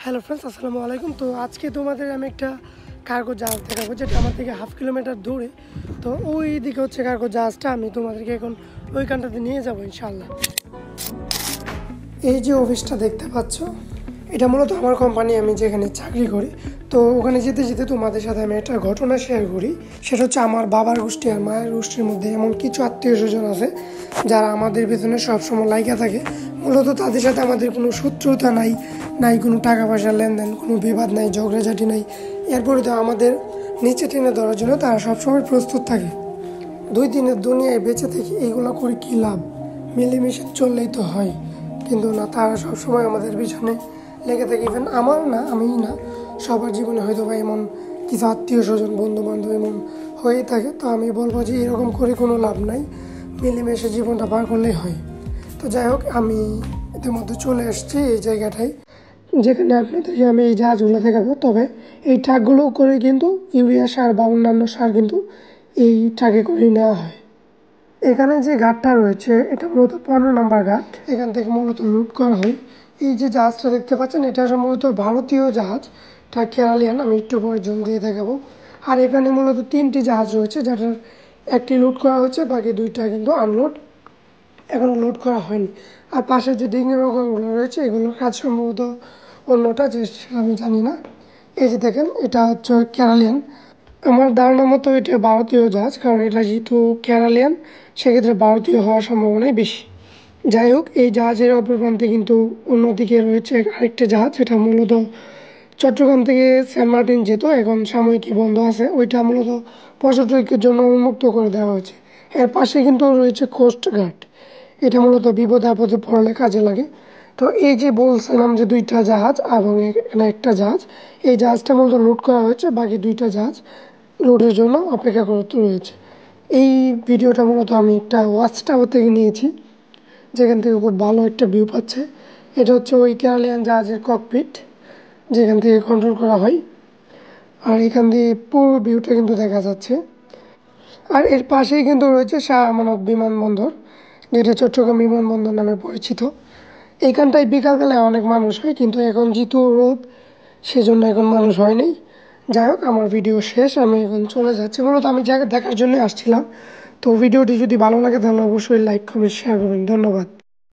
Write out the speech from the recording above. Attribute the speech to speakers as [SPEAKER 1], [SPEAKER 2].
[SPEAKER 1] Hello friends, আসসালামু আলাইকুম। তো আজকে তোমাদের আমি একটা কার্গো জাহাজ দেখাবো, যেটা আমার থেকে 1/2 কিলোমিটার দূরে। তো ওই দিকে হচ্ছে কার্গো জাহাজটা, আমি তোমাদেরকে এখন ওইখানটাতে নিয়ে যাবো ইনশাআল্লাহ। এই যে অফিসটা দেখতে পাচ্ছ, এটা মূলত আমার কোম্পানি, আমি যেখানে চাকরি করি। তো ওখানে যেতে যেতে তোমাদের সাথে আমি একটা ঘটনা শেয়ার করি। সেটা হচ্ছে আমার বাবার গোষ্ঠী আর মায়ের গোষ্ঠীর মধ্যে এমন কিছু আত্মীয় স্বজন আছে যারা আমাদের পেছনে সবসময় লাইগা থাকে। মূলত তাদের সাথে আমাদের কোনো শত্রুতা নাই, নাই কোনো টাকা পয়সার লেনদেন, কোনো বিবাদ নাই, ঝগড়াঝাটি নাই। এরপরে তো আমাদের নিচে টেনে ধরার জন্য তারা সবসময় প্রস্তুত থাকে। 2 দিনের দুনিয়ায় বেঁচে থেকে এইগুলো করে কী লাভ, মিলেমিশে চললেই তো হয়। কিন্তু না, তারা সবসময় আমাদের পিছনে লেগে থাকে। ইভেন আমার না, আমিই না, সবার জীবনে হয়তো বা এমন কিছু আত্মীয় স্বজন, বন্ধু বান্ধব এমন হয়েই থাকে। তো আমি বলবো যে এরকম করে কোনো লাভ নাই, মিলেমিশে জীবনটা পার করলেই হয়। তো যাই হোক, আমি ইতিমধ্যে চলে এসেছি এই জায়গাটায়, যেখানে আপনাদেরকে আমি এই জাহাজগুলো দেখাবো। তবে এই ট্রাকগুলো করে কিন্তু ইউরিয়া সার বা অন্যান্য সার কিন্তু এই ট্রাকে করেই নেওয়া হয়। এখানে যে ঘাটটা রয়েছে এটা মূলত 15 নম্বর ঘাট। এখান থেকে মূলত লুট করা হয়। এই যে জাহাজটা দেখতে পাচ্ছেন, এটা সম্ভবত ভারতীয় জাহাজ, এটা কেরালিয়ান। আমি একটু পরে জুম দিয়ে দেখাবো। আর এখানে মূলত 3টি জাহাজ রয়েছে, যেটার একটি লুট করা হচ্ছে, বাকি 2টা কিন্তু আনলোড, এখনও লোড করা হয়নি। আর পাশে যে ডিঙি নৌকাগুলো রয়েছে এগুলোর কাজ সম্ভবত অন্যটা, যে আমি জানি না। এই যে দেখেন, এটা হচ্ছে কেরালিয়ান। আমার ধারণা মতো এটা ভারতীয় জাহাজ, কারণ এটা যেহেতু কেরালিয়ান, সেক্ষেত্রে ভারতীয় হওয়ার সম্ভাবনাই বেশি। যাই হোক, এই জাহাজের অপর প্রান্তে কিন্তু অন্যদিকে রয়েছে আরেকটা জাহাজ, এটা মূলত চট্টগ্রাম থেকে সেন্ট মার্টিন যেত, এখন সাময়িকী বন্ধ আছে। ওইটা মূলত পর্যটকের জন্য উন্মুক্ত করে দেওয়া হয়েছে। এর পাশে কিন্তু রয়েছে কোস্ট গার্ড, এটা মূলত বিপদে আপদে পড়লে কাজে লাগে। তো এই যে বলছিলাম যে 2টা জাহাজ এবং এখানে একটা জাহাজ, এই জাহাজটা মূলত লুট করা হয়েছে, বাকি 2টা জাহাজ লোডের জন্য অপেক্ষা করতে রয়েছে। এই ভিডিওটা মূলত আমি একটা ওয়াচ টাওয়ার থেকে নিয়েছি, যেখান থেকে খুব ভালো একটা ভিউ পাচ্ছে। এটা হচ্ছে ওই কেরালিয়ান জাহাজের ককপিট, যেখান থেকে কন্ট্রোল করা হয়। আর এখান দিয়ে পুরো ভিউটা কিন্তু দেখা যাচ্ছে। আর এর পাশেই কিন্তু রয়েছে শাহ আমানত বিমানবন্দর, যেটা চট্টগ্রাম বিমানবন্দর নামে পরিচিত। এইখানটায় বিকালবেলায় অনেক মানুষ হয়, কিন্তু এখন যেহেতু রোদ, সেজন্য এখন মানুষ হয়নি। যাই হোক, আমার ভিডিও শেষ, আমি এখন চলে যাচ্ছি। মূলত আমি জায়গা দেখার জন্য আসছিলাম। তো ভিডিওটি যদি ভালো লাগে তাহলে অবশ্যই লাইক, কমেন্ট, শেয়ার করবেন। ধন্যবাদ।